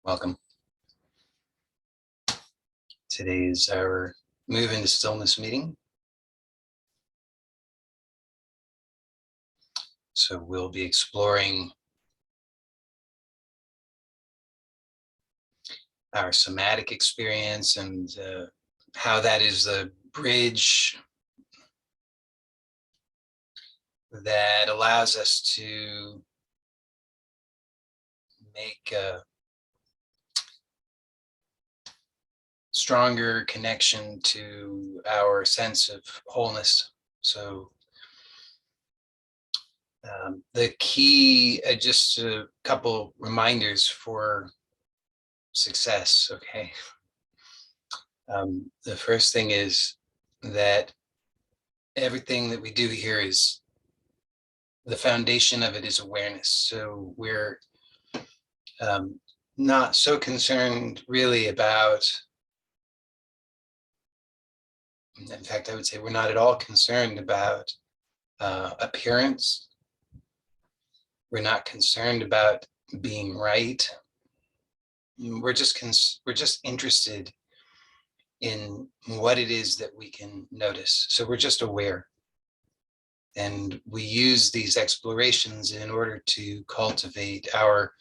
Welcome. Today is our move into stillness meeting. So we'll be exploring our somatic experience and how that is the bridge that allows us to make a stronger connection to our sense of wholeness. So the key, just a couple reminders for success, okay? The first thing is that everything that we do here is the foundation of it is awareness. So we're not so concerned really about, in fact, I would say we're not at all concerned about appearance. We're not concerned about being right. We're just interested in what it is that we can notice. So we're just aware. And we use these explorations in order to cultivate our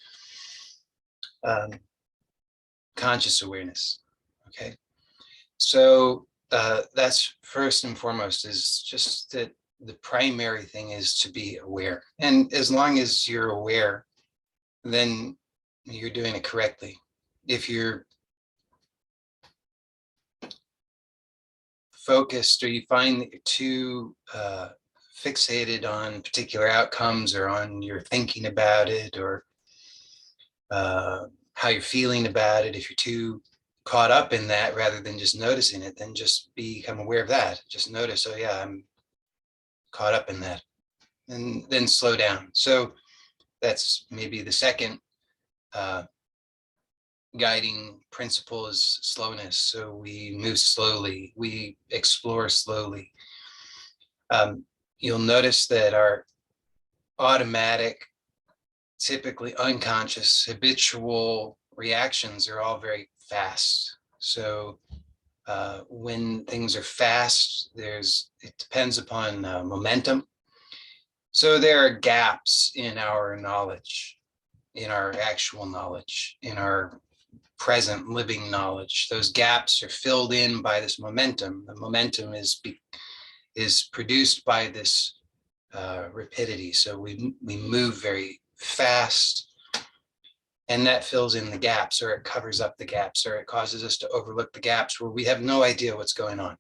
conscious awareness. Okay. So that's first and foremost, is just that the primary thing is to be aware. And as long as you're aware, then you're doing it correctly. If you're focused, or you find that you're too fixated on particular outcomes, or on your thinking about it, or how you're feeling about it, if you're too caught up in that rather than just noticing it, then just become aware of that. Just notice, oh yeah, I'm caught up in that, and then slow down. So that's maybe the second guiding principle, is slowness. So we move slowly, we explore slowly. You'll notice that our automatic, typically unconscious, habitual reactions are all very fast. So when things are fast, it depends upon momentum. So there are gaps in our knowledge, in our actual knowledge, in our present living knowledge. Those gaps are filled in by this momentum. The momentum is produced by this rapidity. So we move very fast, and that fills in the gaps, or it covers up the gaps, or it causes us to overlook the gaps where we have no idea what's going on.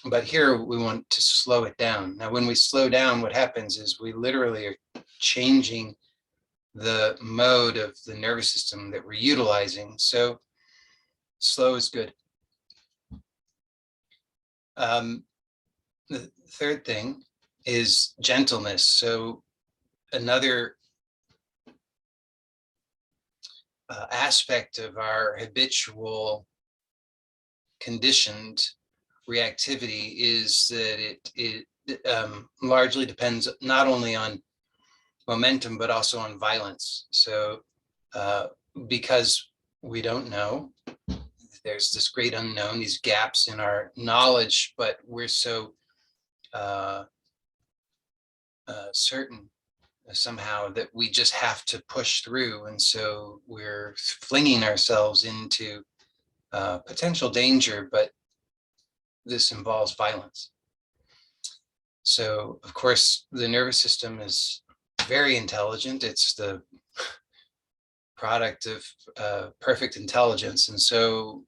But here we want to slow it down. Now, when we slow down, what happens is we literally are changing the mode of the nervous system that we're utilizing. So slow is good. The third thing is gentleness. So another aspect of our habitual conditioned reactivity is that it largely depends not only on momentum, but also on violence. So because we don't know, there's this great unknown, these gaps in our knowledge, but we're so certain somehow that we just have to push through. And so we're flinging ourselves into potential danger, but this involves violence. So, of course, the nervous system is very intelligent. It's the product of perfect intelligence. And so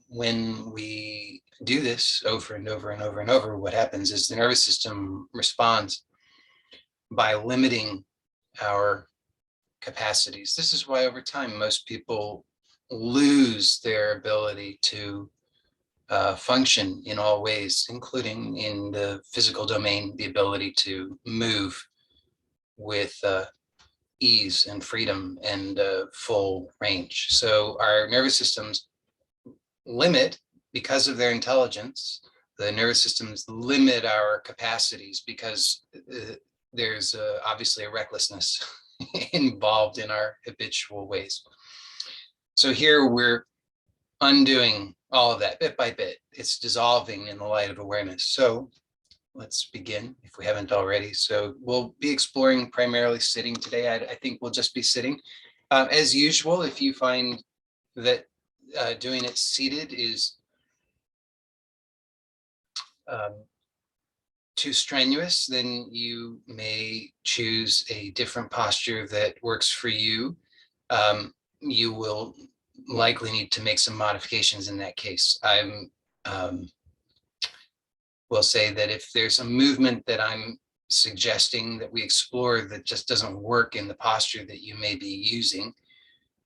when we do this over and over and over and over, what happens is the nervous system responds by limiting our capacities. This is why over time, most people lose their ability to function in all ways, including in the physical domain, the ability to move with ease and freedom and full range. So our nervous systems limit, because of their intelligence, the nervous systems limit our capacities because there's obviously a recklessness involved in our habitual ways. So here we're undoing all of that bit by bit. It's dissolving in the light of awareness. So let's begin if we haven't already. So we'll be exploring primarily sitting today. I think we'll just be sitting. As usual, if you find that doing it seated is too strenuous, then you may choose a different posture that works for you. You will likely need to make some modifications in that case. Will say that if there's a movement that I'm suggesting that we explore that just doesn't work in the posture that you may be using,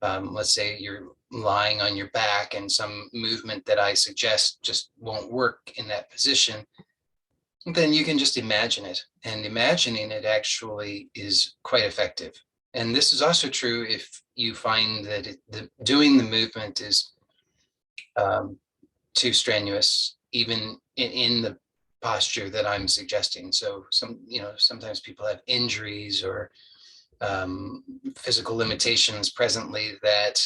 let's say you're lying on your back and some movement that I suggest just won't work in that position, then you can just imagine it. And imagining it actually is quite effective. And this is also true if you find that doing the movement is too strenuous, even in the posture that I'm suggesting. So sometimes people have injuries or physical limitations presently that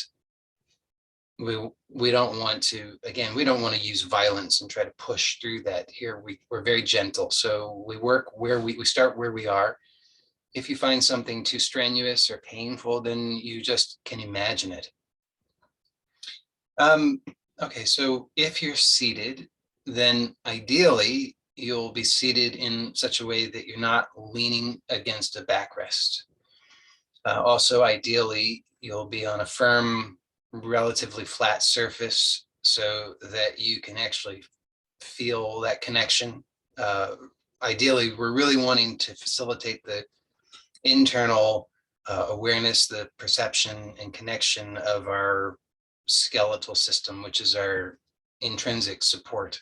we don't want to, again, we don't want to use violence and try to push through that. Here we're very gentle. So we work where we start where we are. If you find something too strenuous or painful, then you just can imagine it. Okay, so if you're seated, then ideally you'll be seated in such a way that you're not leaning against a backrest. Also, ideally, you'll be on a firm, relatively flat surface so that you can actually feel that connection. Ideally, we're really wanting to facilitate the internal awareness, the perception and connection of our skeletal system, which is our intrinsic support.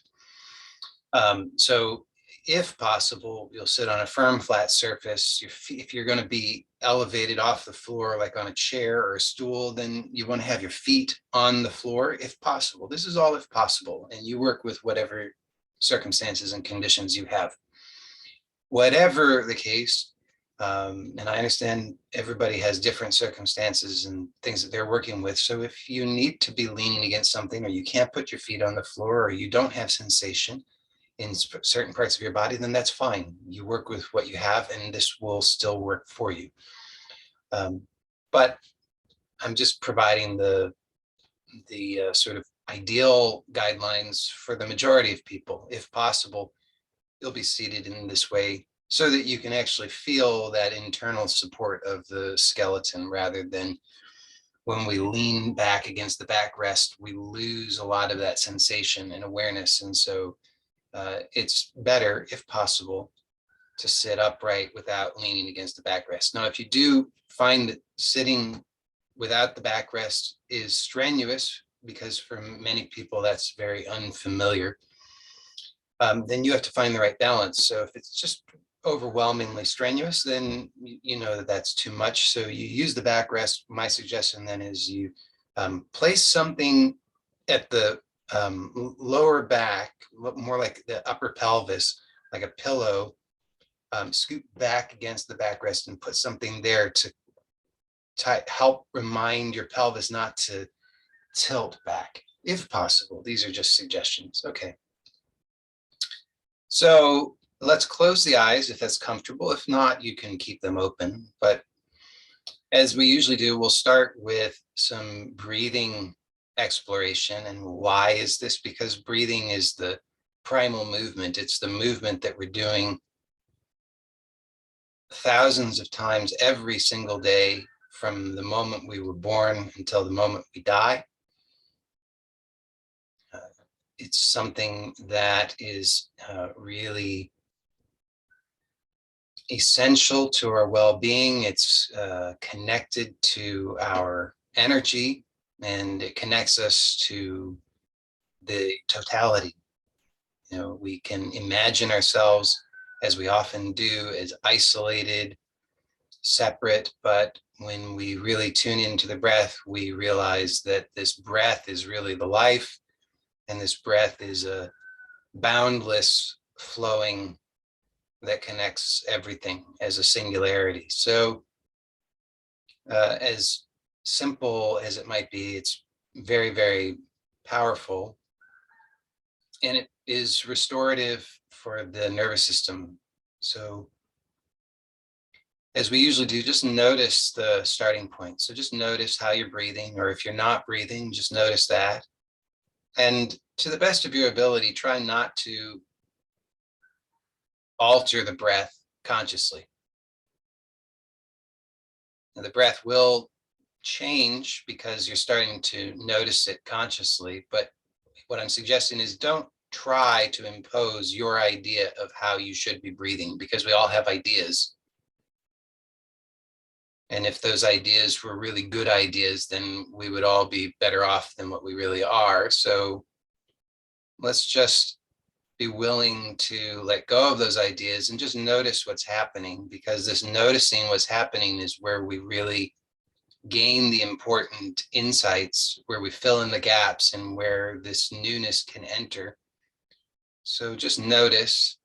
So if possible, you'll sit on a firm, flat surface. If you're going to be elevated off the floor, like on a chair or a stool, then you want to have your feet on the floor, if possible. This is all if possible, and you work with whatever circumstances and conditions you have. Whatever the case, and I understand everybody has different circumstances and things that they're working with. So if you need to be leaning against something, or you can't put your feet on the floor, or you don't have sensation in certain parts of your body, then that's fine. You work with what you have, and this will still work for you. But I'm just providing the sort of ideal guidelines for the majority of people. If possible, you'll be seated in this way so that you can actually feel that internal support of the skeleton, rather than when we lean back against the backrest, we lose a lot of that sensation and awareness. And so it's better, if possible, to sit upright without leaning against the backrest. Now, if you do find that sitting without the backrest is strenuous, because for many people that's very unfamiliar, then you have to find the right balance. So if it's just overwhelmingly strenuous, then you know that that's too much. So you use the backrest. My suggestion then is you place something at the lower back, more like the upper pelvis, like a pillow, scoot back against the backrest and put something there to help remind your pelvis not to tilt back, if possible. These are just suggestions. Okay. So let's close the eyes if that's comfortable. If not, you can keep them open. But as we usually do, we'll start with some breathing exploration. And why is this? Because breathing is the primal movement. It's the movement that we're doing thousands of times every single day, from the moment we were born until the moment we die. It's something that is really essential to our well-being. It's connected to our energy, and it connects us to the totality. We can imagine ourselves, as we often do, as isolated, separate, but when we really tune into the breath, we realize that this breath is really the life, and this breath is a boundless flowing that connects everything as a singularity. So as simple as it might be, it's very, very powerful. And it is restorative for the nervous system. So as we usually do, just notice the starting point. So just notice how you're breathing, or if you're not breathing, just notice that. And to the best of your ability, try not to alter the breath consciously. Now, the breath will change because you're starting to notice it consciously. But what I'm suggesting is don't try to impose your idea of how you should be breathing, because we all have ideas. And if those ideas were really good ideas, then we would all be better off than what we really are. So let's just be willing to let go of those ideas and just notice what's happening, because this noticing what's happening is where we really gain the important insights, where we fill in the gaps and where this newness can enter. So just notice.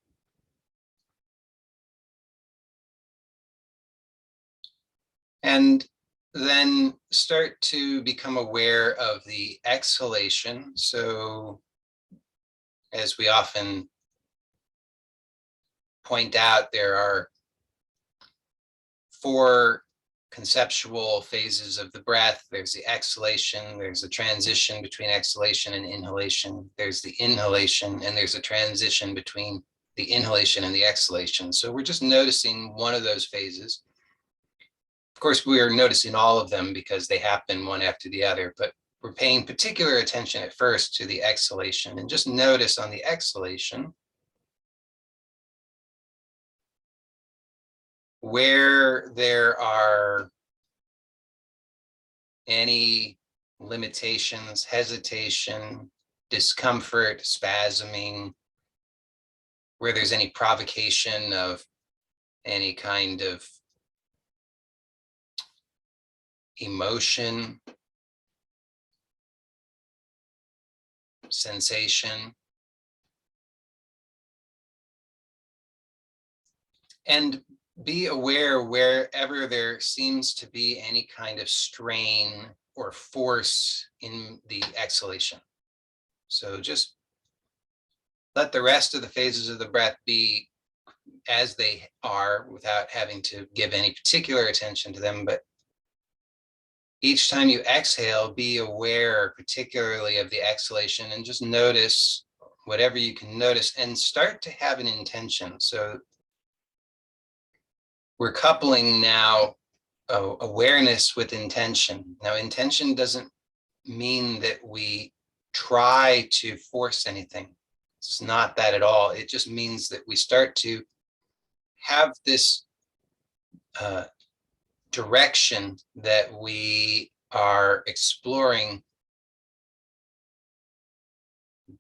And then start to become aware of the exhalation. So as we often point out, there are 4 conceptual phases of the breath. There's the exhalation, there's the transition between exhalation and inhalation, there's the inhalation, and there's a transition between the inhalation and the exhalation. So we're just noticing one of those phases. Of course, we are noticing all of them because they happen one after the other, but we're paying particular attention at first to the exhalation. And just notice on the exhalation where there are any limitations, hesitation, discomfort, spasming, where there's any provocation of any kind of emotion, sensation. And be aware wherever there seems to be any kind of strain or force in the exhalation. So just let the rest of the phases of the breath be as they are without having to give any particular attention to them. But each time you exhale, be aware particularly of the exhalation and just notice whatever you can notice and start to have an intention. So we're coupling now awareness with intention. Now, intention doesn't mean that we try to force anything. It's not that at all. It just means that we start to have this direction that we are exploring.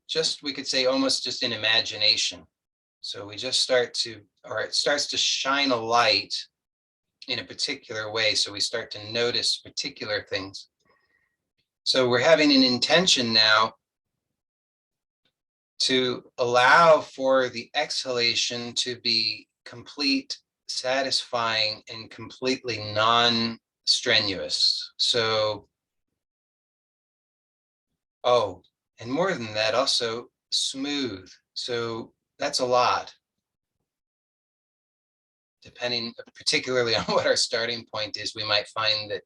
Just, we could say, almost just in imagination. So we just start to, or it starts to shine a light in a particular way. So we start to notice particular things. So we're having an intention now to allow for the exhalation to be complete, satisfying, and completely non-strenuous. So, and more than that, also smooth. So that's a lot, depending particularly on what our starting point is. We might find that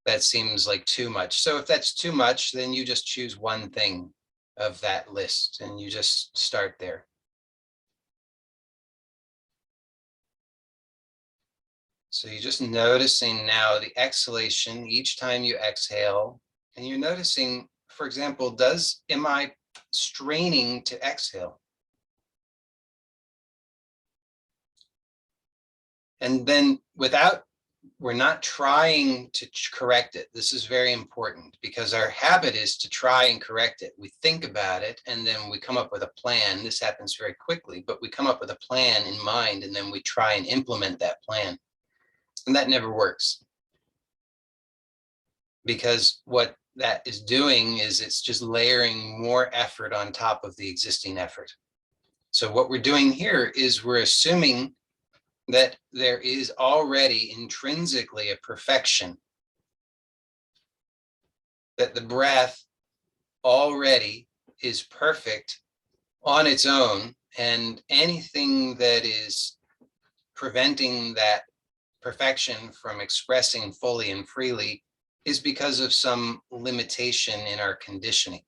that seems like too much. So if that's too much, then you just choose one thing of that list and you just start there. So you're just noticing now the exhalation each time you exhale, and you're noticing, for example, am I straining to exhale? And then we're not trying to correct it. This is very important because our habit is to try and correct it. We think about it and then we come up with a plan. This happens very quickly, but we come up with a plan in mind and then we try and implement that plan. And that never works. Because what that is doing is it's just layering more effort on top of the existing effort. So what we're doing here is we're assuming that there is already intrinsically a perfection that the breath already is perfect on its own, and anything that is preventing that perfection from expressing fully and freely is because of some limitation in our conditioning.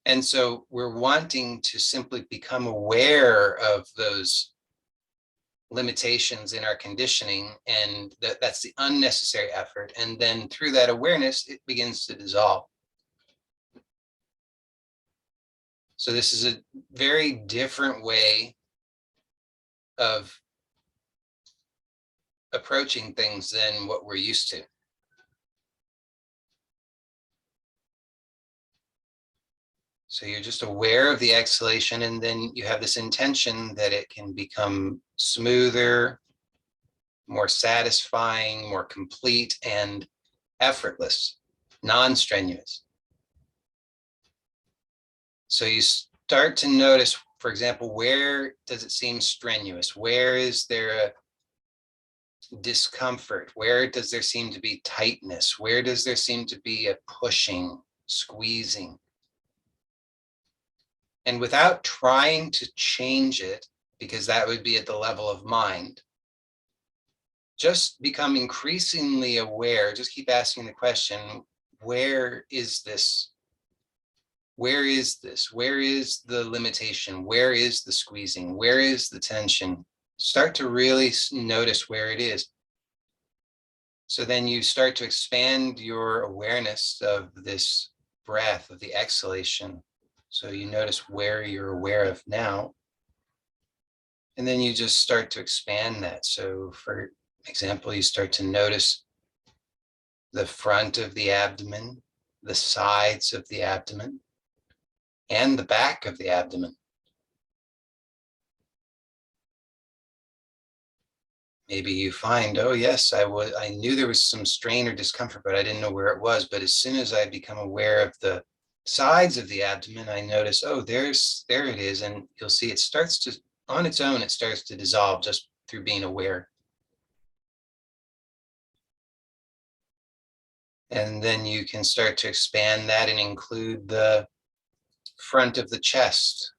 And so we're wanting to simply become aware of those limitations in our conditioning, and that's the unnecessary effort. And then through that awareness, it begins to dissolve. So this is a very different way of approaching things than what we're used to. So you're just aware of the exhalation, and then you have this intention that it can become smoother, more satisfying, more complete, and effortless, non-strenuous. So you start to notice, for example, where does it seem strenuous? Where is there a discomfort? Where does there seem to be tightness? Where does there seem to be a pushing, squeezing? And without trying to change it, because that would be at the level of mind, just become increasingly aware. Just keep asking the question, where is this? Where is this? Where is the limitation? Where is the squeezing? Where is the tension? Start to really notice where it is. So then you start to expand your awareness of this breath, of the exhalation. So you notice where you're aware of now. And then you just start to expand that. So for example, you start to notice the front of the abdomen, the sides of the abdomen, and the back of the abdomen. Maybe you find, oh yes, I knew there was some strain or discomfort, but I didn't know where it was. But as soon as I become aware of the sides of the abdomen, I notice, oh, there it is. And you'll see it starts to, on its own, it starts to dissolve just through being aware. And then you can start to expand that and include the front of the chest.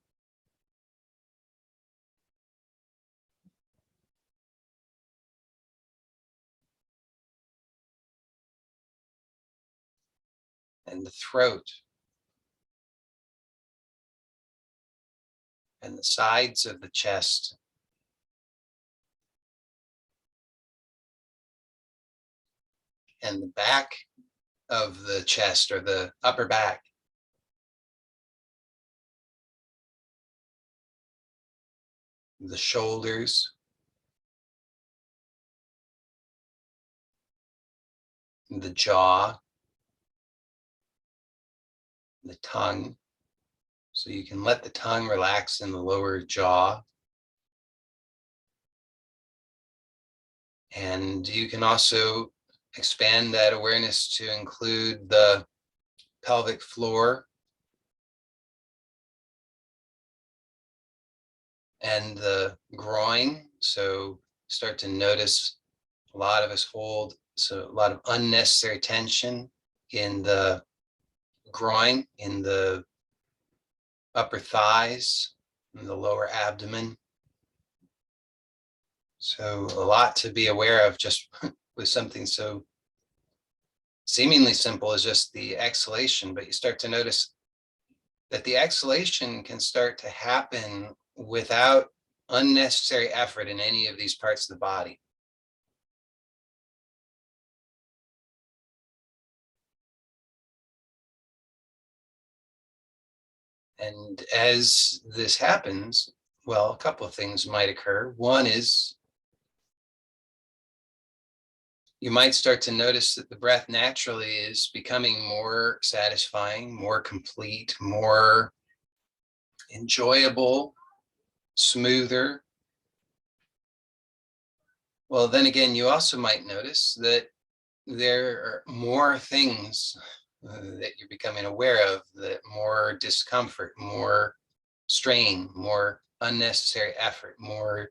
And the throat. And the sides of the chest. And the back of the chest, or the upper back. The shoulders. The jaw. The tongue. So you can let the tongue relax in the lower jaw. And you can also expand that awareness to include the pelvic floor and the groin. So start to notice a lot of us hold a lot of unnecessary tension in the groin, in the upper thighs, in the lower abdomen. So a lot to be aware of just with something so seemingly simple as just the exhalation, but you start to notice that the exhalation can start to happen without unnecessary effort in any of these parts of the body. And as this happens, well, a couple of things might occur. One is you might start to notice that the breath naturally is becoming more satisfying, more complete, more enjoyable, smoother. Well, then again, you also might notice that there are more things that you're becoming aware of, that more discomfort, more strain, more unnecessary effort, more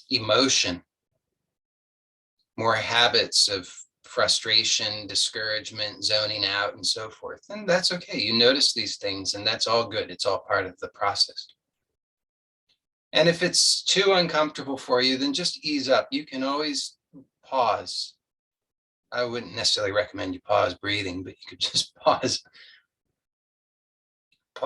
emotion, more habits of frustration, discouragement, zoning out, and so forth. And that's okay. You notice these things, and that's all good. It's all part of the process. And if it's too uncomfortable for you, then just ease up. You can always pause. I wouldn't necessarily recommend you pause breathing, but you could just pause.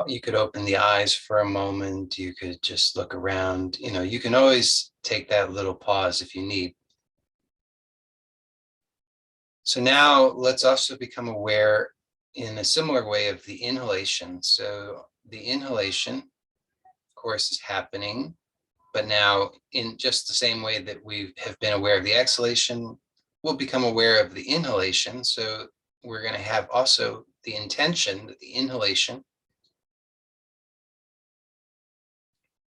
You could open the eyes for a moment. You could just look around. You can always take that little pause if you need. So now let's also become aware in a similar way of the inhalation. So the inhalation, of course, is happening, but now in just the same way that we have been aware of the exhalation, we'll become aware of the inhalation. So we're going to have also the intention that the inhalation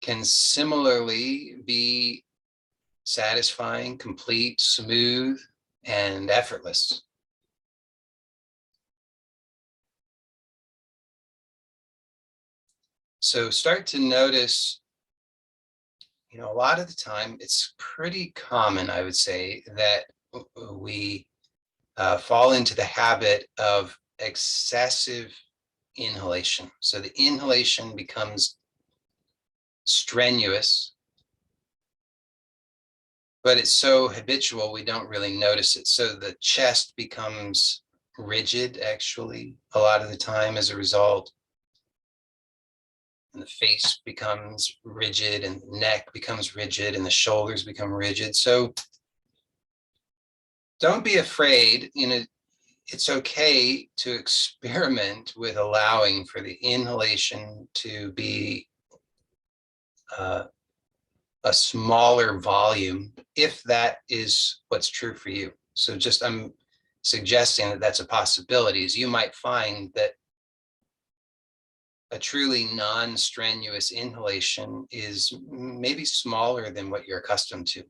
can similarly be satisfying, complete, smooth, and effortless. So start to notice, a lot of the time it's pretty common, I would say, that we fall into the habit of excessive inhalation. So the inhalation becomes strenuous, but it's so habitual we don't really notice it. So the chest becomes rigid, actually, a lot of the time as a result. And the face becomes rigid, and the neck becomes rigid, and the shoulders become rigid. So don't be afraid. It's okay to experiment with allowing for the inhalation to be a smaller volume, if that is what's true for you. So I'm suggesting that that's a possibility. Is you might find that a truly non-strenuous inhalation is maybe smaller than what you're accustomed to.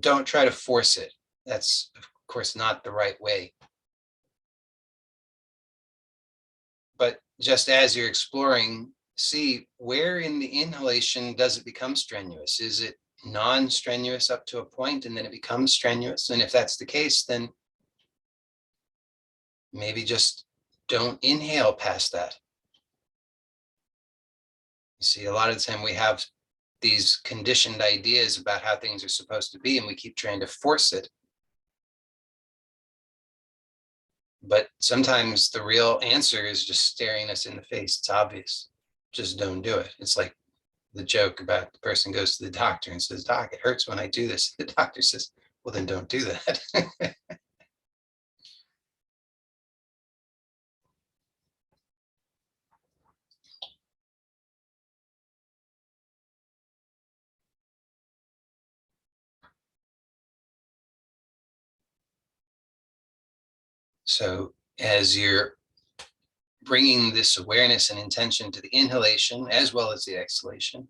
Don't try to force it. That's, of course, not the right way. But just as you're exploring, see where in the inhalation does it become strenuous? Is it non-strenuous up to a point and then it becomes strenuous? And if that's the case, then maybe just don't inhale past that. You see, a lot of the time we have these conditioned ideas about how things are supposed to be, and we keep trying to force it. But sometimes the real answer is just staring us in the face. It's obvious. Just don't do it. It's like the joke about the person goes to the doctor and says, "Doc, it hurts when I do this." The doctor says, "Well, then don't do that." So as you're bringing this awareness and intention to the inhalation as well as the exhalation,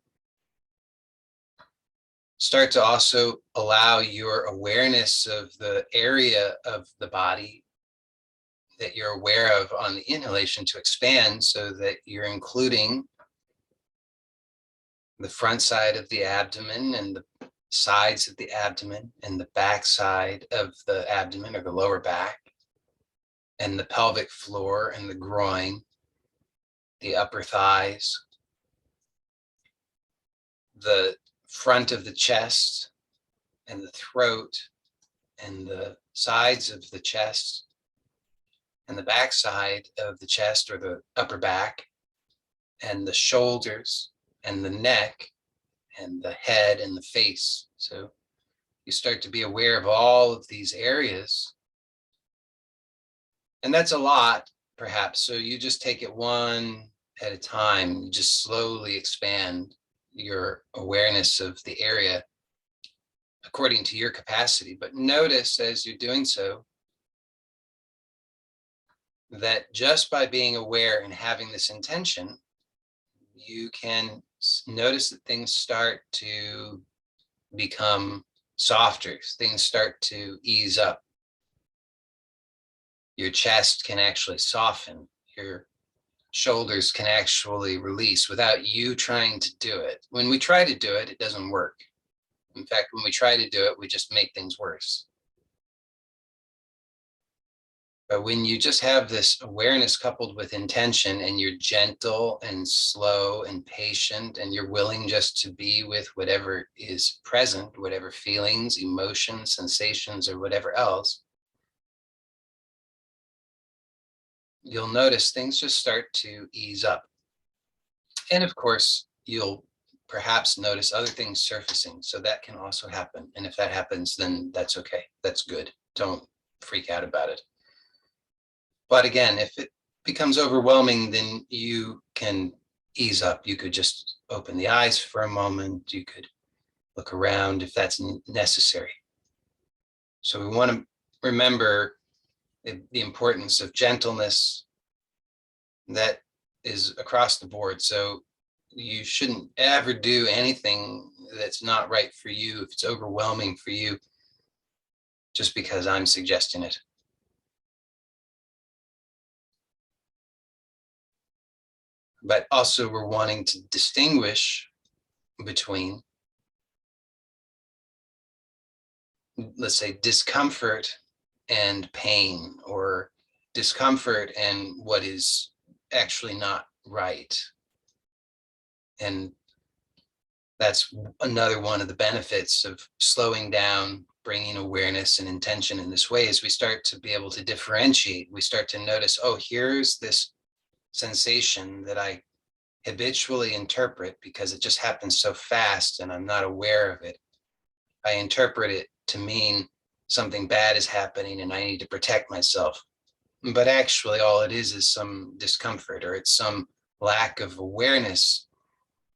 start to also allow your awareness of the area of the body that you're aware of on the inhalation to expand, so that you're including the front side of the abdomen and the sides of the abdomen and the back side of the abdomen, or the lower back, and the pelvic floor and the groin, the upper thighs, the front of the chest and the throat and the sides of the chest and the back side of the chest, or the upper back, and the shoulders and the neck and the head and the face. So you start to be aware of all of these areas. And that's a lot, perhaps. So you just take it one at a time. You just slowly expand your awareness of the area according to your capacity. But notice as you're doing so that just by being aware and having this intention, you can notice that things start to become softer. Things start to ease up. Your chest can actually soften. Your shoulders can actually release without you trying to do it. When we try to do it, it doesn't work. In fact, when we try to do it, we just make things worse. But when you just have this awareness coupled with intention, and you're gentle and slow and patient, and you're willing just to be with whatever is present, whatever feelings, emotions, sensations, or whatever else, you'll notice things just start to ease up. And of course, you'll perhaps notice other things surfacing. So that can also happen. And if that happens, then that's okay. That's good. Don't freak out about it. But again, if it becomes overwhelming, then you can ease up. You could just open the eyes for a moment. You could look around if that's necessary. So we want to remember the importance of gentleness. That is across the board. So you shouldn't ever do anything that's not right for you if it's overwhelming for you just because I'm suggesting it. But also we're wanting to distinguish between, let's say, discomfort and pain, or discomfort and what is actually not right. And that's another one of the benefits of slowing down, bringing awareness and intention in this way, is we start to be able to differentiate. We start to notice, oh, here's this sensation that I habitually interpret because it just happens so fast and I'm not aware of it. I interpret it to mean something bad is happening and I need to protect myself. But actually, all it is some discomfort, or it's some lack of awareness,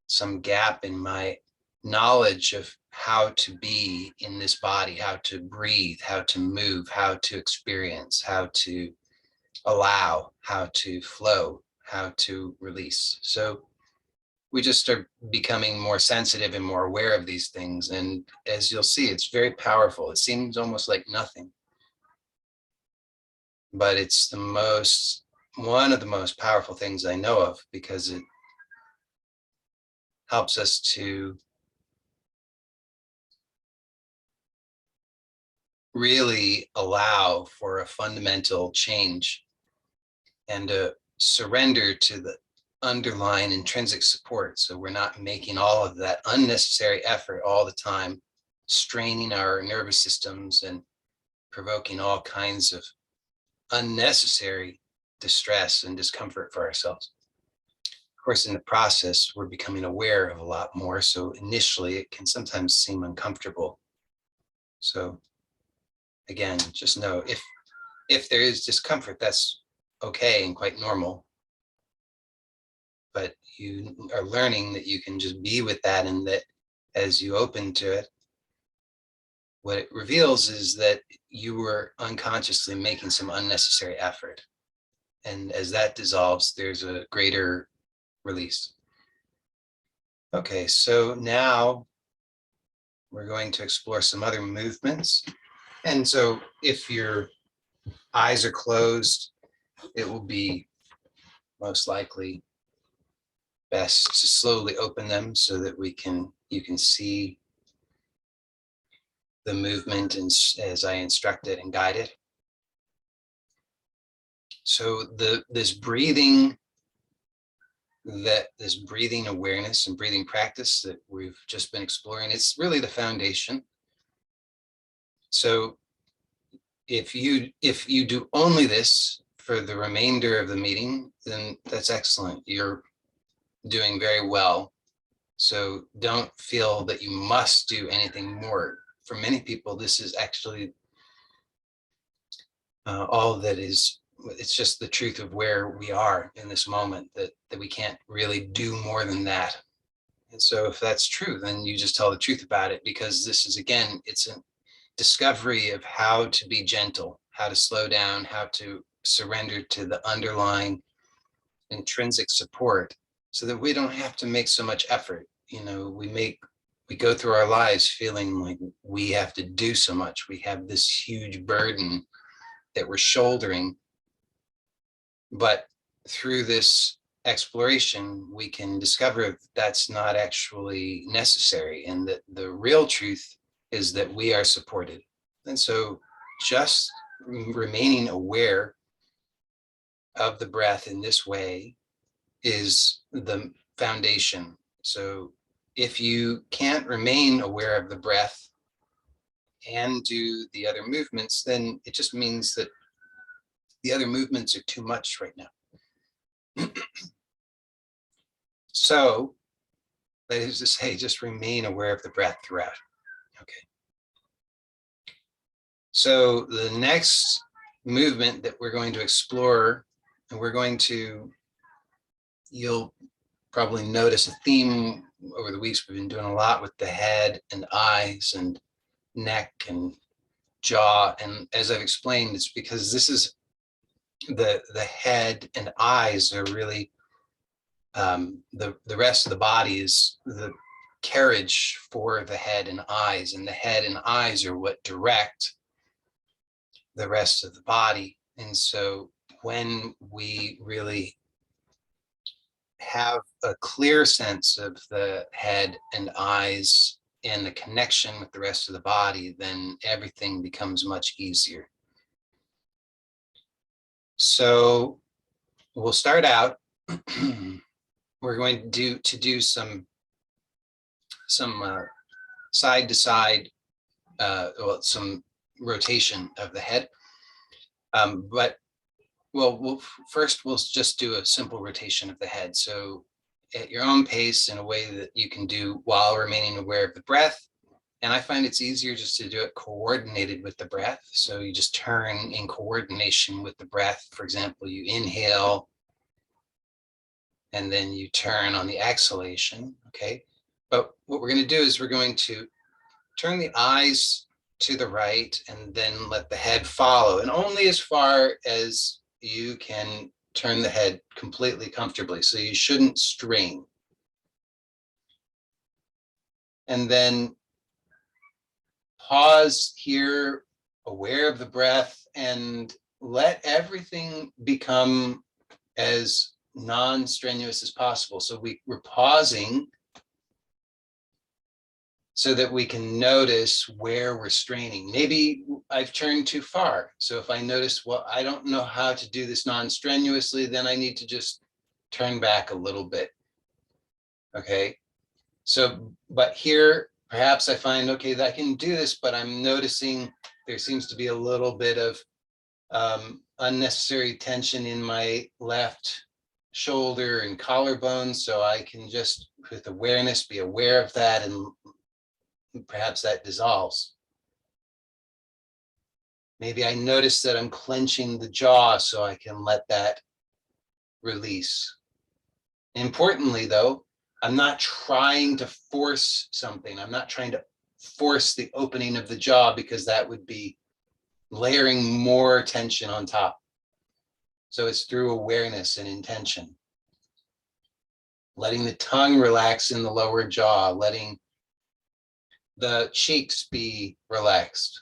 some gap in my knowledge of how to be in this body, how to breathe, how to move, how to experience, how to allow, how to flow, how to release. So we just start becoming more sensitive and more aware of these things. And as you'll see, it's very powerful. It seems almost like nothing, but it's one of the most powerful things I know of, because it helps us to really allow for a fundamental change and a surrender to the underlying intrinsic support. So we're not making all of that unnecessary effort all the time, straining our nervous systems and provoking all kinds of unnecessary distress and discomfort for ourselves. Of course, in the process, we're becoming aware of a lot more. So initially, it can sometimes seem uncomfortable. So again, just know if there is discomfort, that's okay and quite normal. But you are learning that you can just be with that, and that as you open to it, what it reveals is that you were unconsciously making some unnecessary effort. And as that dissolves, there's a greater release. Okay, so now we're going to explore some other movements. And so if your eyes are closed, it will be most likely best to slowly open them so that you can see the movement as I instruct it and guide it. So this breathing awareness and breathing practice that we've just been exploring, it's really the foundation. So if you do only this for the remainder of the meeting, then that's excellent. You're doing very well. So don't feel that you must do anything more. For many people, this is actually all that is. It's just the truth of where we are in this moment, that we can't really do more than that. And so if that's true, then you just tell the truth about it, because this is, again, it's a discovery of how to be gentle, how to slow down, how to surrender to the underlying intrinsic support, so that we don't have to make so much effort. We go through our lives feeling like we have to do so much. We have this huge burden that we're shouldering. But through this exploration, we can discover that's not actually necessary, and that the real truth is that we are supported. And so just remaining aware of the breath in this way is the foundation. So if you can't remain aware of the breath and do the other movements, then it just means that the other movements are too much right now. So that is to say, just remain aware of the breath throughout. Okay. So the next movement that we're going to explore, and you'll probably notice a theme over the weeks. We've been doing a lot with the head and eyes and neck and jaw. And as I've explained, it's because this is the head and eyes are really the rest of the body is the carriage for the head and eyes, and the head and eyes are what direct the rest of the body. And so when we really have a clear sense of the head and eyes and the connection with the rest of the body, then everything becomes much easier. So we'll start out. We're going to do some side to side, some rotation of the head. But first we'll just do a simple rotation of the head. So at your own pace, in a way that you can do while remaining aware of the breath. And I find it's easier just to do it coordinated with the breath. So you just turn in coordination with the breath. For example, you inhale, and then you turn on the exhalation, okay? But what we're going to do is we're going to turn the eyes to the right and then let the head follow, and only as far as you can turn the head completely comfortably. So you shouldn't strain. And then pause here, aware of the breath, and let everything become as non-strenuous as possible. So we're pausing so that we can notice where we're straining. Maybe I've turned too far. So if I notice, well, I don't know how to do this non-strenuously, then I need to just turn back a little bit. Okay. So, but here, perhaps I find, okay, that I can do this, but I'm noticing there seems to be a little bit of unnecessary tension in my left shoulder and collarbone. So I can just, with awareness, be aware of that, and perhaps that dissolves. Maybe I notice that I'm clenching the jaw, so I can let that release. Importantly, though, I'm not trying to force something. I'm not trying to force the opening of the jaw, because that would be layering more tension on top. So it's through awareness and intention. Letting the tongue relax in the lower jaw, letting the cheeks be relaxed.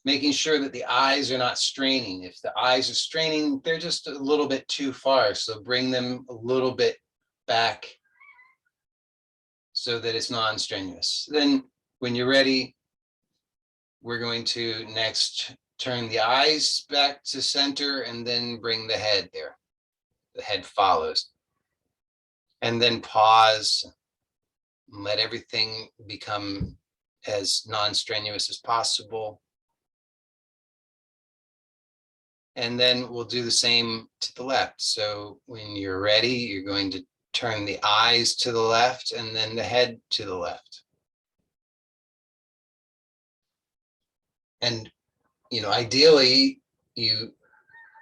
Making sure that the eyes are not straining. If the eyes are straining, they're just a little bit too far. So bring them a little bit back so that it's non-strenuous. Then when you're ready, we're going to next turn the eyes back to center and then bring the head there. The head follows. And then pause and let everything become as non-strenuous as possible. And then we'll do the same to the left. So when you're ready, you're going to turn the eyes to the left and then the head to the left. And, ideally, you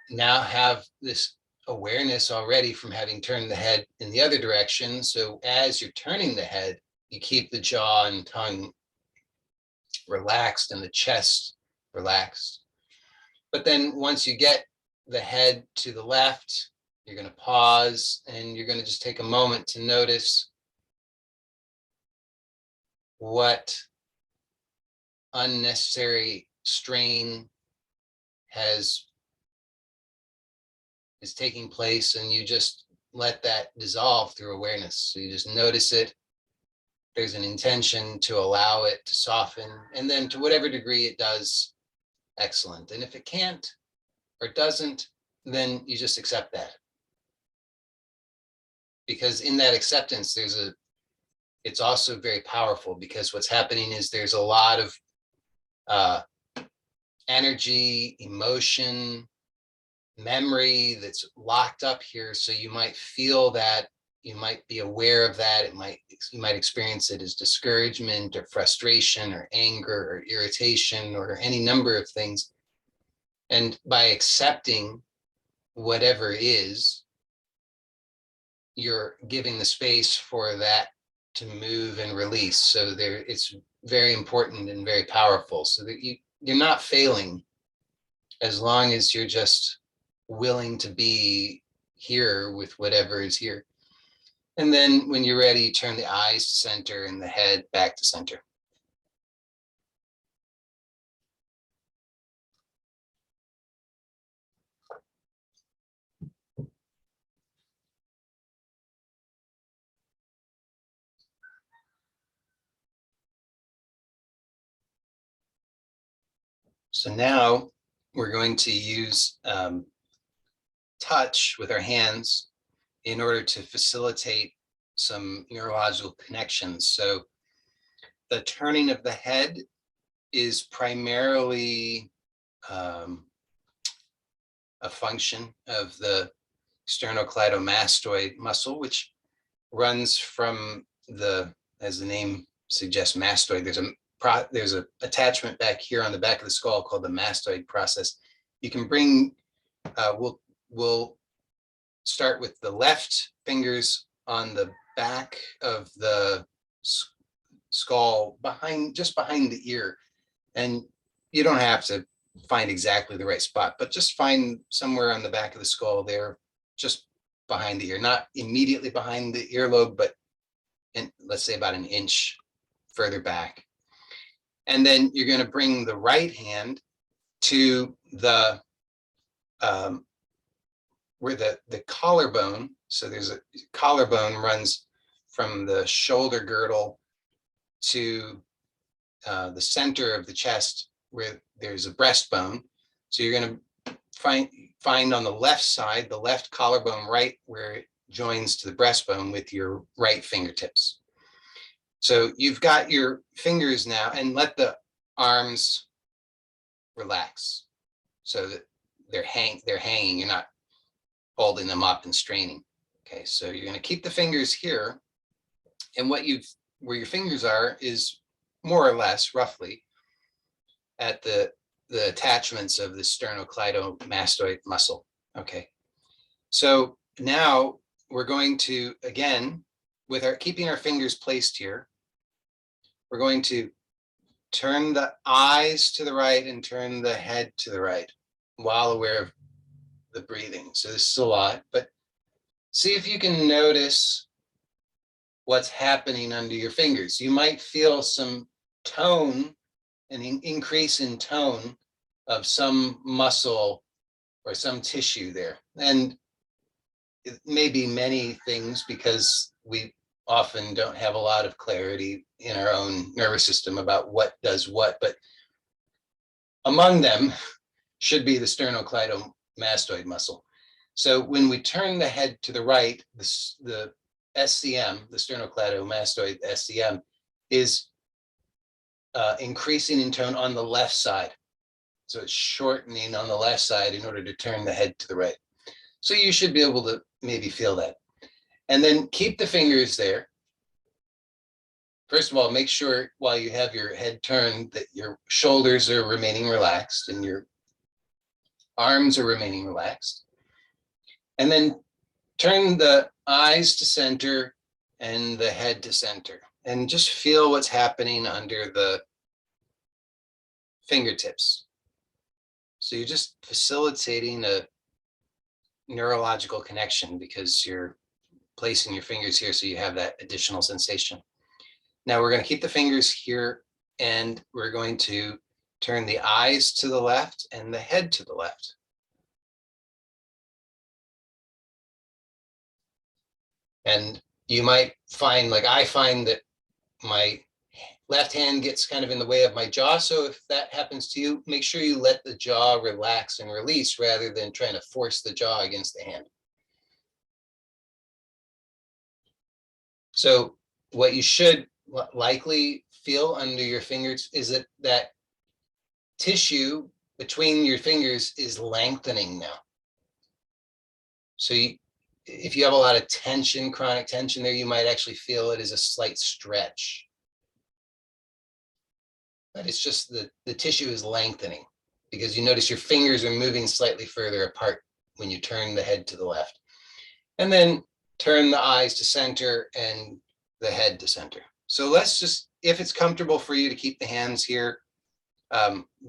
now have this awareness already from having turned the head in the other direction. So as you're turning the head, you keep the jaw and tongue relaxed and the chest relaxed. But then once you get the head to the left, you're going to pause and you're going to just take a moment to notice what unnecessary strain is taking place, and you just let that dissolve through awareness. So you just notice it. There's an intention to allow it to soften, and then to whatever degree it does, excellent. And if it can't or doesn't, then you just accept that. Because in that acceptance, it's also very powerful, because what's happening is there's a lot of energy, emotion, memory that's locked up here. So you might feel that, you might be aware of that. You might experience it as discouragement or frustration or anger or irritation or any number of things. And by accepting whatever is, you're giving the space for that to move and release. So it's very important and very powerful, so that you're not failing as long as you're just willing to be here with whatever is here. And then when you're ready, turn the eyes to center and the head back to center. So now we're going to use touch with our hands in order to facilitate some neurological connections. So the turning of the head is primarily a function of the sternocleidomastoid muscle, which runs from as the name suggests, mastoid. There's a attachment back here on the back of the skull called the mastoid process. You can bring, we'll start with the left fingers on the back of the skull, just behind the ear. And you don't have to find exactly the right spot, but just find somewhere on the back of the skull there, just behind the ear, not immediately behind the earlobe, but let's say about an inch further back. And then you're going to bring the right hand to the where the collarbone. So there's a collarbone runs from the shoulder girdle to the center of the chest, where there's a breastbone. So you're going to find on the left side, the left collarbone, right where it joins to the breastbone with your right fingertips. So you've got your fingers now, and let the arms relax so that they're hanging. You're not holding them up and straining. Okay, so you're going to keep the fingers here, and where your fingers are is more or less roughly at the attachments of the sternocleidomastoid muscle. Okay, so now we're going to, again, keeping our fingers placed here, we're going to turn the eyes to the right and turn the head to the right while aware of the breathing. So this is a lot, but see if you can notice what's happening under your fingers. You might feel some tone, an increase in tone of some muscle or some tissue there. And it may be many things, because we often don't have a lot of clarity in our own nervous system about what does what, but among them should be the sternocleidomastoid muscle. So when we turn the head to the right, the SCM, the sternocleidomastoid SCM, is increasing in tone on the left side. So it's shortening on the left side in order to turn the head to the right. So you should be able to maybe feel that. And then keep the fingers there. First of all, make sure while you have your head turned that your shoulders are remaining relaxed and your arms are remaining relaxed. And then turn the eyes to center and the head to center, and just feel what's happening under the fingertips. So you're just facilitating a neurological connection, because you're placing your fingers here, so you have that additional sensation. Now we're going to keep the fingers here, and we're going to turn the eyes to the left and the head to the left. And you might find, like I find, that my left hand gets kind of in the way of my jaw. So if that happens to you, make sure you let the jaw relax and release rather than trying to force the jaw against the hand. So what you should likely feel under your fingers is that tissue between your fingers is lengthening now. So if you have a lot of tension, chronic tension there, you might actually feel it as a slight stretch. But it's just the tissue is lengthening because you notice your fingers are moving slightly further apart when you turn the head to the left. And then turn the eyes to center and the head to center. So let's just, if it's comfortable for you to keep the hands here,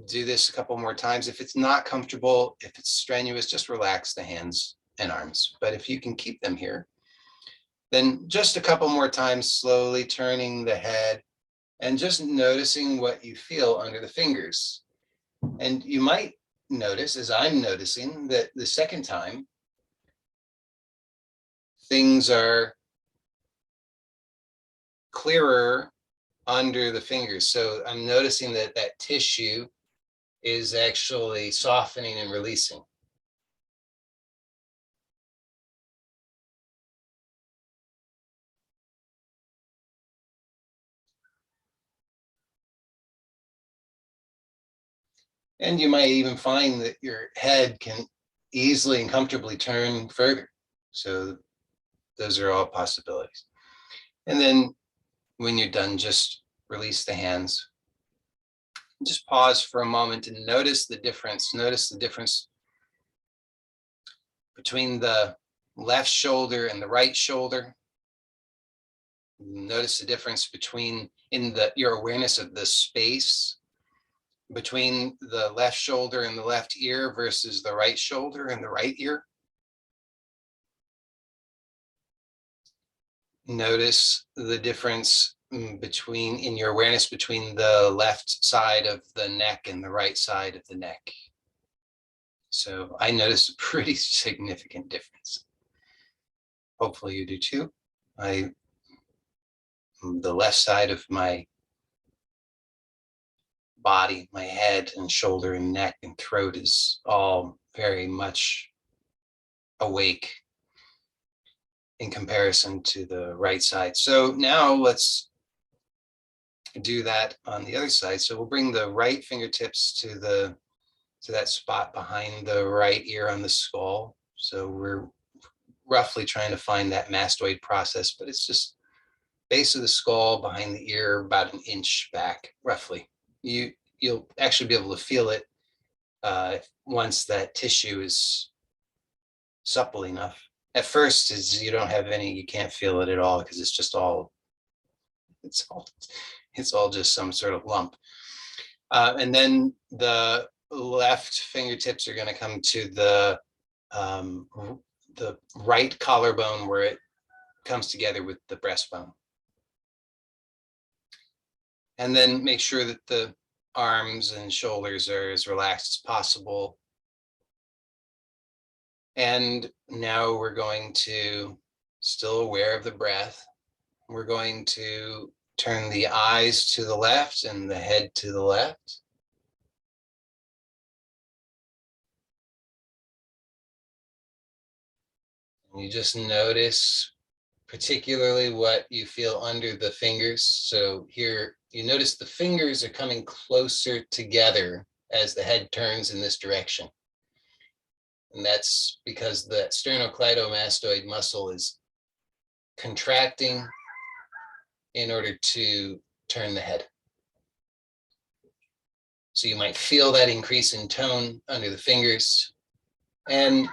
do this a couple more times. If it's not comfortable, if it's strenuous, just relax the hands and arms. But if you can keep them here, then just a couple more times, slowly turning the head and just noticing what you feel under the fingers. And you might notice, as I'm noticing, that the second time, things are clearer under the fingers. So I'm noticing that that tissue is actually softening and releasing. And you might even find that your head can easily and comfortably turn further. So those are all possibilities. And then when you're done, just release the hands. Just pause for a moment and notice the difference. Notice the difference between the left shoulder and the right shoulder. Notice the difference between your awareness of the space between the left shoulder and the left ear versus the right shoulder and the right ear. Notice the difference in your awareness between the left side of the neck and the right side of the neck. So I noticed a pretty significant difference. Hopefully you do too. The left side of my body, my head and shoulder and neck and throat is all very much awake in comparison to the right side. So now let's do that on the other side. So we'll bring the right fingertips to that spot behind the right ear on the skull. So we're roughly trying to find that mastoid process, but it's just base of the skull behind the ear, about an inch back, roughly. You'll actually be able to feel it once that tissue is supple enough. At first, you don't have any, you can't feel it at all because it's just all, it's all just some sort of lump. And then the left fingertips are going to come to the right collarbone where it comes together with the breastbone. And then make sure that the arms and shoulders are as relaxed as possible. And now we're going to, still aware of the breath, we're going to turn the eyes to the left and the head to the left. And you just notice particularly what you feel under the fingers. So here you notice the fingers are coming closer together as the head turns in this direction. And that's because the sternocleidomastoid muscle is contracting in order to turn the head. So you might feel that increase in tone under the fingers. And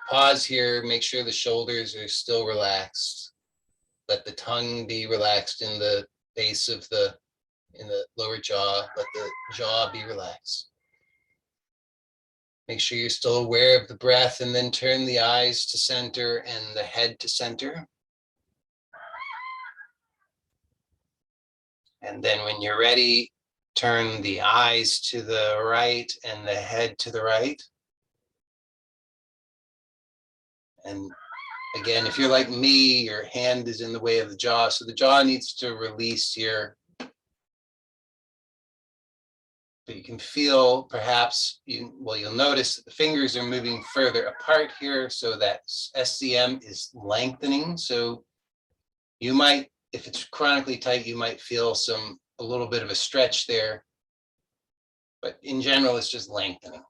pause here, make sure the shoulders are still relaxed. Let the tongue be relaxed in the base of in the lower jaw. Let the jaw be relaxed. Make sure you're still aware of the breath, and then turn the eyes to center and the head to center. And then when you're ready, turn the eyes to the right and the head to the right. And again, if you're like me, your hand is in the way of the jaw. So the jaw needs to release here. But you can feel perhaps, you'll notice that the fingers are moving further apart here, so that SCM is lengthening. So you might, if it's chronically tight, you might feel a little bit of a stretch there, but in general, it's just lengthening.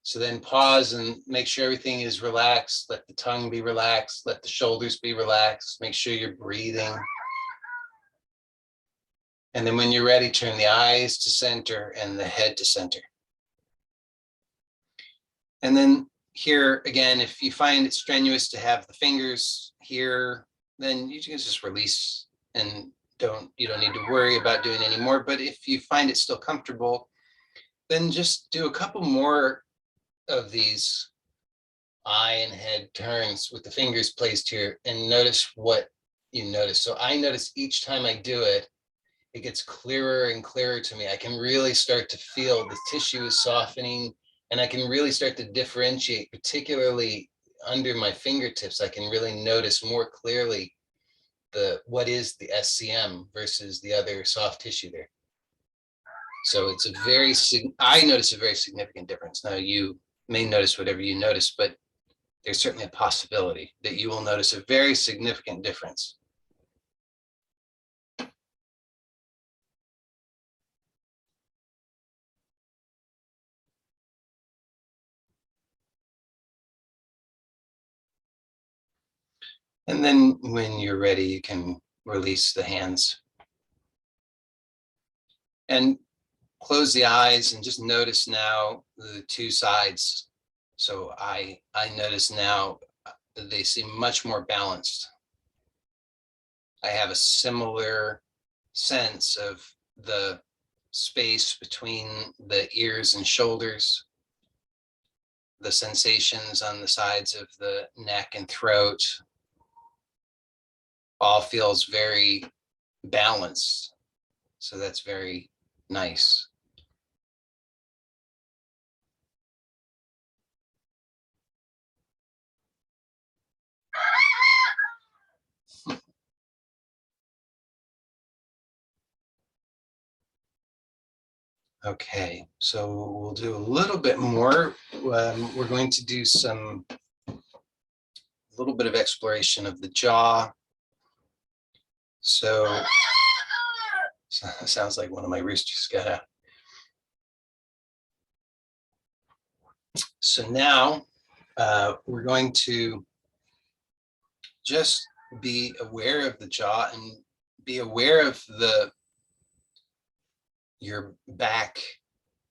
So then pause and make sure everything is relaxed. Let the tongue be relaxed. Let the shoulders be relaxed. Make sure you're breathing. And then when you're ready, turn the eyes to center and the head to center. And then here again, if you find it strenuous to have the fingers here, then you can just release and you don't need to worry about doing any more. But if you find it still comfortable, then just do a couple more of these eye and head turns with the fingers placed here and notice what you notice. So I notice each time I do it, it gets clearer and clearer to me. I can really start to feel the tissue is softening, and I can really start to differentiate, particularly under my fingertips. I can really notice more clearly what is the SCM versus the other soft tissue there. So it's I notice a very significant difference. Now you may notice whatever you notice, but there's certainly a possibility that you will notice a very significant difference. And then when you're ready, you can release the hands. And close the eyes and just notice now the two sides. So I notice now that they seem much more balanced. I have a similar sense of the space between the ears and shoulders, the sensations on the sides of the neck and throat, all feels very balanced. So that's very nice. Okay, so we'll do a little bit more. We're going to do a little bit of exploration of the jaw. So sounds like one of my roosters got out. So now we're going to just be aware of the jaw and be aware of your back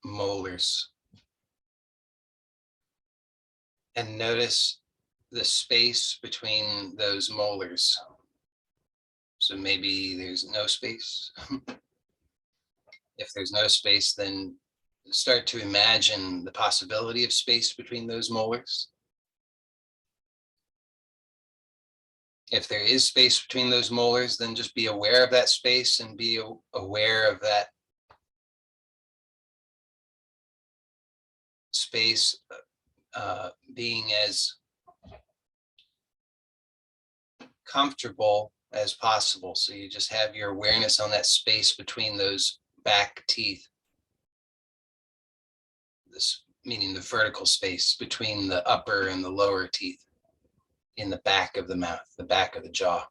molars, and notice the space between those molars. So maybe there's no space. If there's no space, then start to imagine the possibility of space between those molars. If there is space between those molars, then just be aware of that space and be aware of that space being as comfortable as possible. So you just have your awareness on that space between those back teeth. This meaning the vertical space between the upper and the lower teeth in the back of the mouth, the back of the jaw.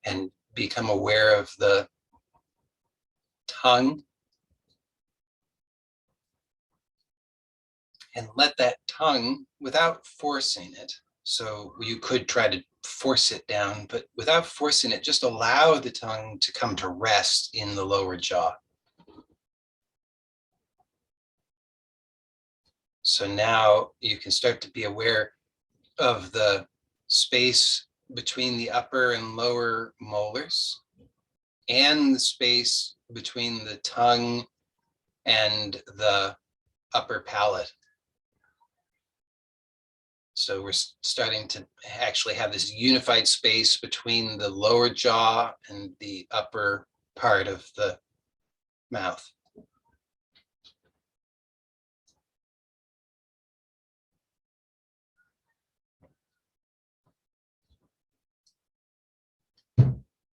And become aware of the tongue, and let that tongue, without forcing it, so you could try to force it down, but without forcing it, just allow the tongue to come to rest in the lower jaw. So now you can start to be aware of the space between the upper and lower molars, and the space between the tongue and the upper palate. So we're starting to actually have this unified space between the lower jaw and the upper part of the mouth.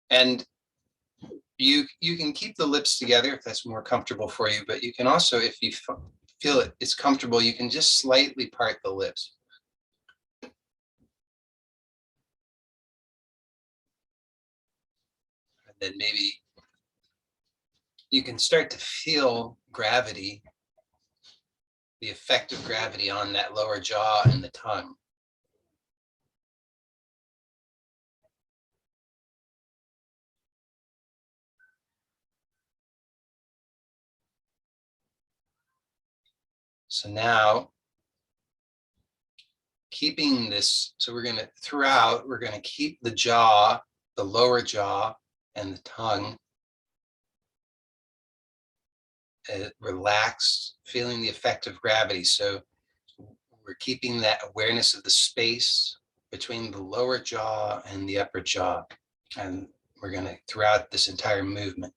And you can keep the lips together if that's more comfortable for you, but you can also, if you feel it's comfortable, you can just slightly part the lips. And then maybe you can start to feel gravity, the effect of gravity on that lower jaw and the tongue. So now, keeping this, so we're going to, throughout, we're going to keep the jaw, the lower jaw and the tongue relaxed, feeling the effect of gravity. So we're keeping that awareness of the space between the lower jaw and the upper jaw. And we're going to, throughout this entire movement.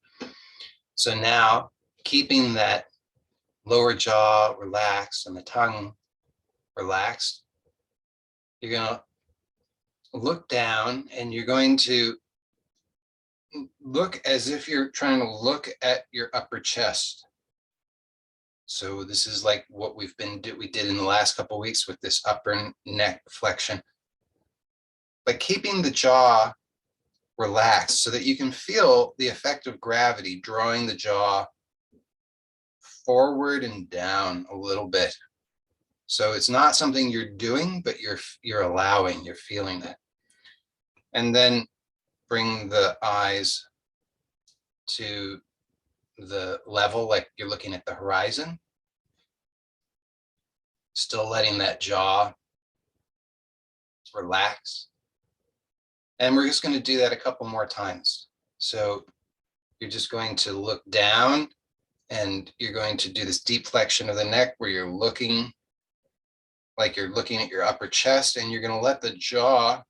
So now, keeping that lower jaw relaxed and the tongue relaxed, you're going to look down and you're going to look as if you're trying to look at your upper chest. So this is like what we did in the last couple of weeks with this upper neck flexion. But keeping the jaw relaxed so that you can feel the effect of gravity drawing the jaw forward and down a little bit. So it's not something you're doing, but you're allowing, you're feeling that. And then bring the eyes to the level like you're looking at the horizon. Still letting that jaw relax. And we're just going to do that a couple more times. So you're just going to look down and you're going to do this deep flexion of the neck where you're looking like you're looking at your upper chest, and you're going to let the jaw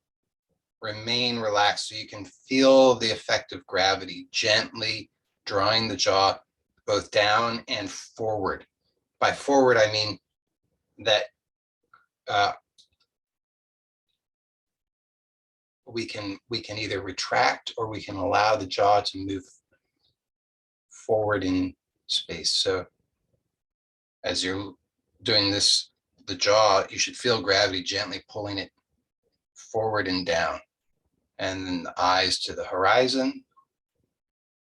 remain relaxed so you can feel the effect of gravity gently drawing the jaw both down and forward. By forward, I mean that we can either retract or we can allow the jaw to move forward in space. So as you're doing this, the jaw, you should feel gravity gently pulling it forward and down. And then the eyes to the horizon.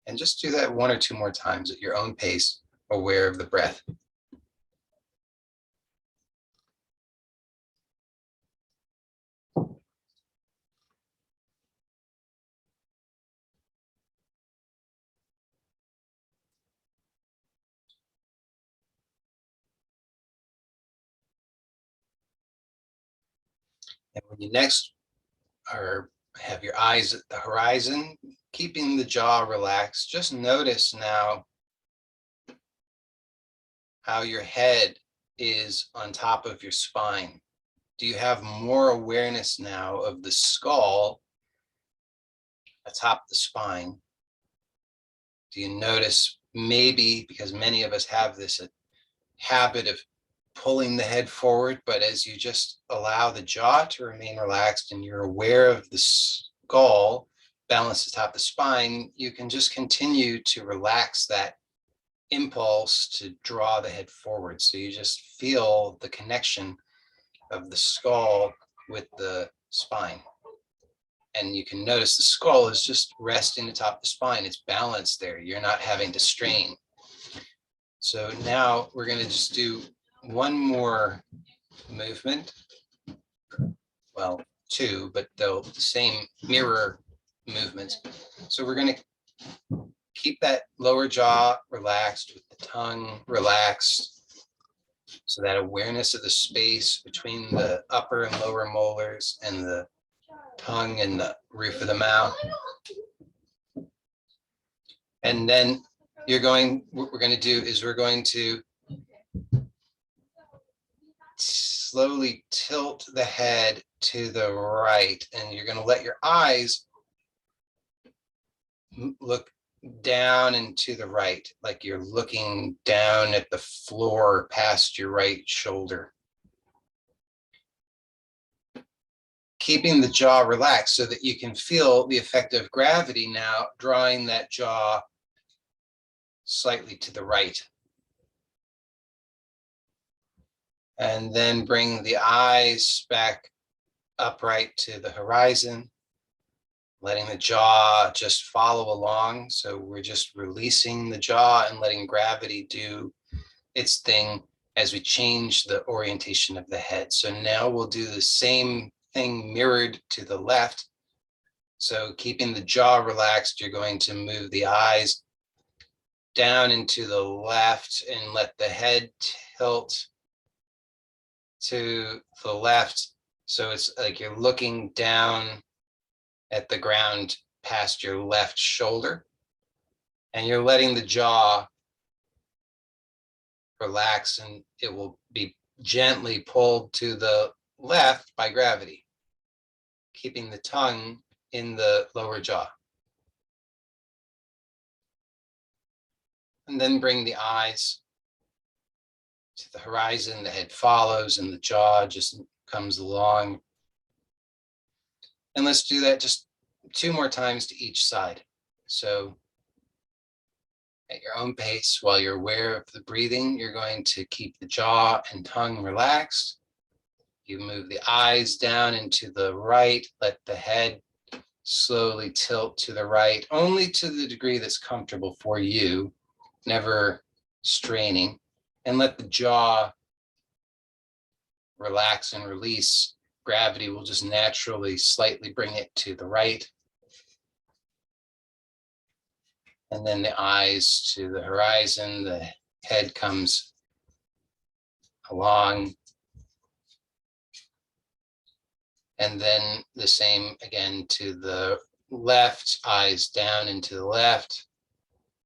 And just do that one or two more times at your own pace, aware of the breath. And when you next have your eyes at the horizon, keeping the jaw relaxed, just notice now how your head is on top of your spine. Do you have more awareness now of the skull atop the spine? Do you notice, maybe because many of us have this habit of pulling the head forward, but as you just allow the jaw to remain relaxed and you're aware of the skull balanced atop the spine, you can just continue to relax that impulse to draw the head forward. So you just feel the connection of the skull with the spine. And you can notice the skull is just resting atop the spine. It's balanced there. You're not having to strain. So now we're going to just do one more movement. Well, two, but they'll the same mirror movements. So we're going to keep that lower jaw relaxed with the tongue relaxed. So that awareness of the space between the upper and lower molars and the tongue and the roof of the mouth. And then what we're going to do is we're going to slowly tilt the head to the right, and you're going to let your eyes look down and to the right, like you're looking down at the floor past your right shoulder. keeping the jaw relaxed so that you can feel the effect of gravity now drawing that jaw slightly to the right. And then bring the eyes back upright to the horizon, letting the jaw just follow along. So we're just releasing the jaw and letting gravity do its thing as we change the orientation of the head. So now we'll do the same thing mirrored to the left. So keeping the jaw relaxed, you're going to move the eyes down into the left and let the head tilt to the left. So it's like you're looking down at the ground past your left shoulder, and you're letting the jaw relax, and it will be gently pulled to the left by gravity, keeping the tongue in the lower jaw. And then bring the eyes to the horizon, the head follows, and the jaw just comes along. And let's do that just 2 more times to each side. So at your own pace, while you're aware of the breathing, you're going to keep the jaw and tongue relaxed. You move the eyes down into the right, let the head slowly tilt to the right, only to the degree that's comfortable for you, never straining, and let the jaw relax and release. Gravity will just naturally slightly bring it to the right. And then the eyes to the horizon, the head comes along. And then the same again to the left, eyes down into the left,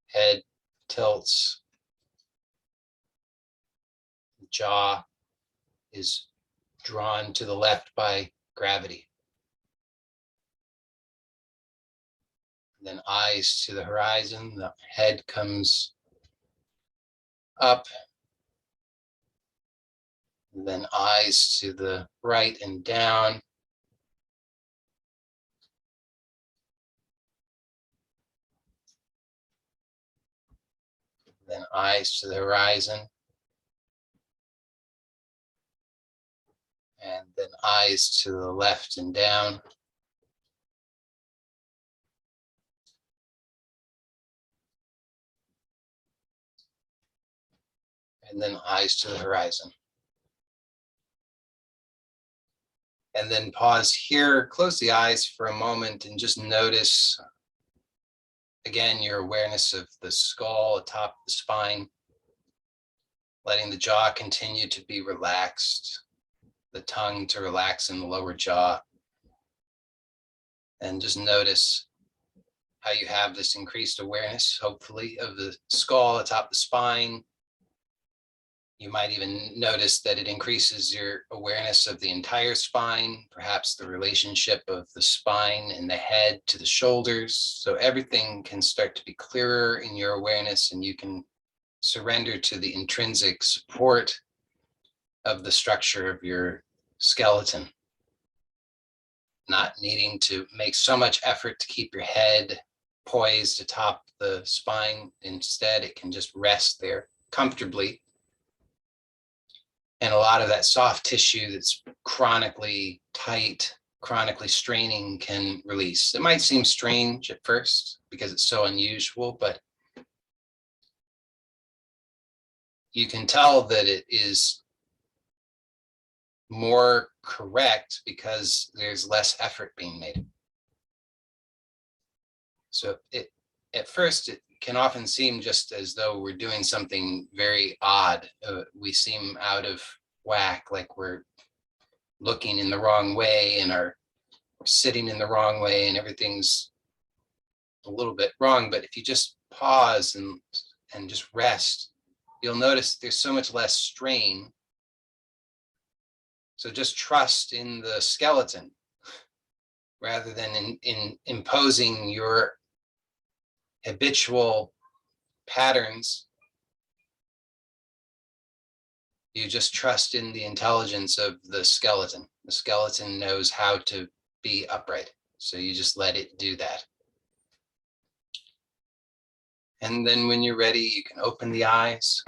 head tilts, jaw is drawn to the left by gravity. Then eyes to the horizon, the head comes up. And then eyes to the right and down. Then eyes to the horizon. And then eyes to the left and down. And then eyes to the horizon. And then pause here, close the eyes for a moment and just notice, again, your awareness of the skull atop the spine, letting the jaw continue to be relaxed, the tongue to relax in the lower jaw. And just notice how you have this increased awareness, hopefully, of the skull atop the spine. You might even notice that it increases your awareness of the entire spine, perhaps the relationship of the spine and the head to the shoulders. So everything can start to be clearer in your awareness, and you can surrender to the intrinsic support of the structure of your skeleton, not needing to make so much effort to keep your head poised atop the spine. Instead, it can just rest there comfortably. And a lot of that soft tissue that's chronically tight, chronically straining can release. It might seem strange at first because it's so unusual, but you can tell that it is more correct because there's less effort being made. So at first, it can often seem just as though we're doing something very odd. We seem out of whack, like we're looking in the wrong way and we're sitting in the wrong way and everything's a little bit wrong. But if you just pause and just rest, you'll notice there's so much less strain. So just trust in the skeleton rather than in imposing your habitual patterns You just trust in the intelligence of the skeleton. The skeleton knows how to be upright. So you just let it do that. And then when you're ready, you can open the eyes.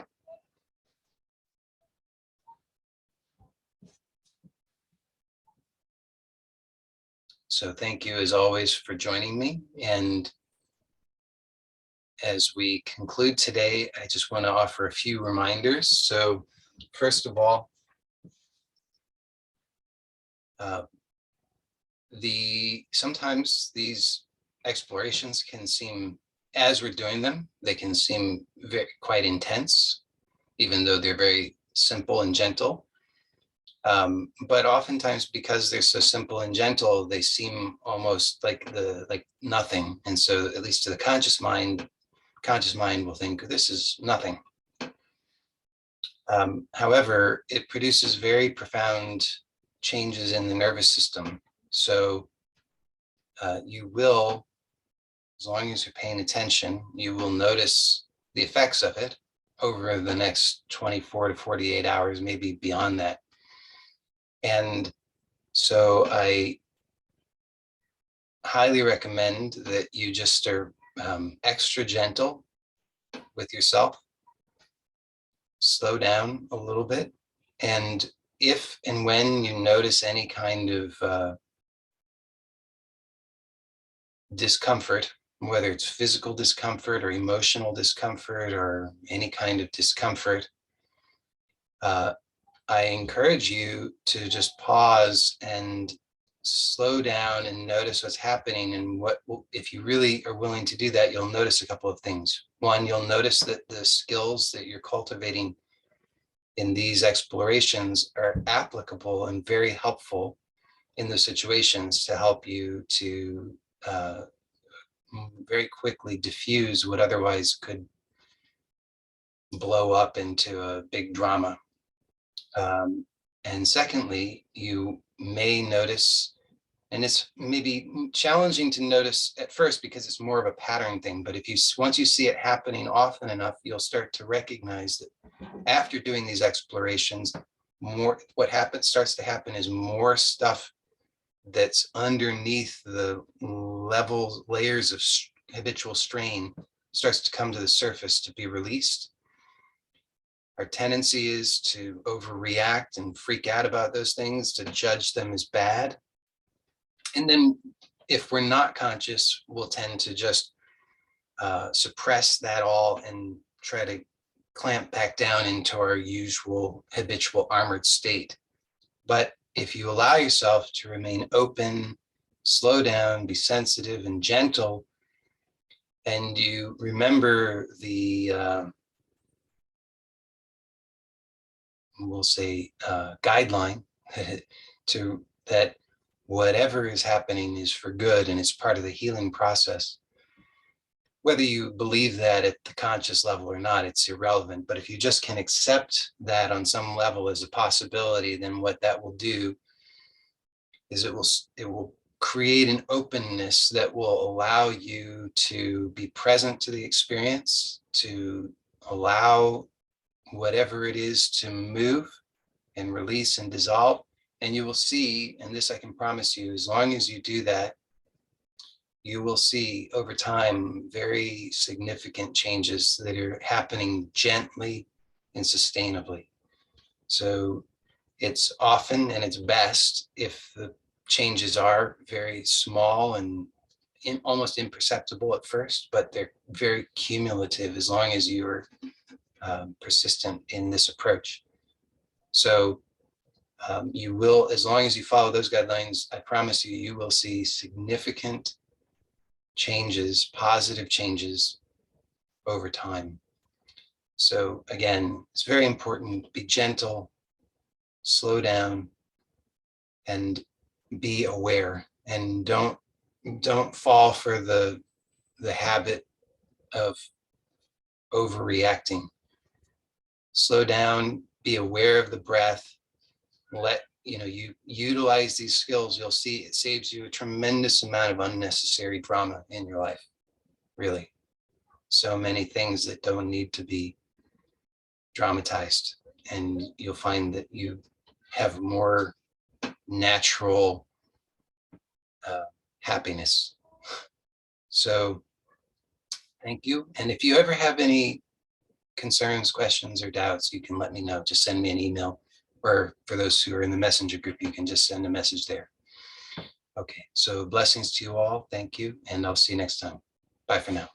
So thank you as always for joining me. And as we conclude today, I just want to offer a few reminders. So first of all, sometimes these explorations can seem, as we're doing them, they can seem quite intense, even though they're very simple and gentle. But oftentimes, because they're so simple and gentle, they seem almost like nothing. And so, at least to the conscious mind will think this is nothing. However, it produces very profound changes in the nervous system. So you will, as long as you're paying attention, you will notice the effects of it over the next 24 to 48 hours, maybe beyond that. And so I highly recommend that you just are extra gentle with yourself, slow down a little bit. And if and when you notice any kind of discomfort, whether it's physical discomfort or emotional discomfort or any kind of discomfort, I encourage you to just pause and slow down and notice what's happening. And if you really are willing to do that, you'll notice a couple of things. One, you'll notice that the skills that you're cultivating in these explorations are applicable and very helpful in those situations to help you to very quickly diffuse what otherwise could blow up into a big drama. And secondly, you may notice, and it's maybe challenging to notice at first because it's more of a pattern thing, but once you see it happening often enough, you'll start to recognize that after doing these explorations, starts to happen is more stuff that's underneath the layers of habitual strain starts to come to the surface to be released. Our tendency is to overreact and freak out about those things, to judge them as bad. And then if we're not conscious, we'll tend to just suppress that all and try to clamp back down into our usual habitual armored state. But if you allow yourself to remain open, slow down, be sensitive and gentle, and you remember the we'll say guideline to that whatever is happening is for good and it's part of the healing process. Whether you believe that at the conscious level or not, it's irrelevant. But if you just can accept that on some level as a possibility, then what that will do is it will create an openness that will allow you to be present to the experience, to allow whatever it is to move and release and dissolve. And you will see, and this I can promise you, as long as you do that, you will see over time very significant changes that are happening gently and sustainably. So it's often and it's best if the changes are very small and almost imperceptible at first, but they're very cumulative as long as you're persistent in this approach. So you will, as long as you follow those guidelines, I promise you, you will see significant changes, positive changes over time. So again, it's very important, be gentle, slow down, and be aware, and don't fall for the habit of overreacting. Slow down, be aware of the breath, you utilize these skills. You'll see it saves you a tremendous amount of unnecessary drama in your life. Really, so many things that don't need to be dramatized. and you'll find that you have more natural happiness. So thank you. And if you ever have any concerns, questions, or doubts, you can let me know. Just send me an email, or for those who are in the messenger group, you can just send a message there. Okay, so blessings to you all. Thank you, and I'll see you next time. Bye for now.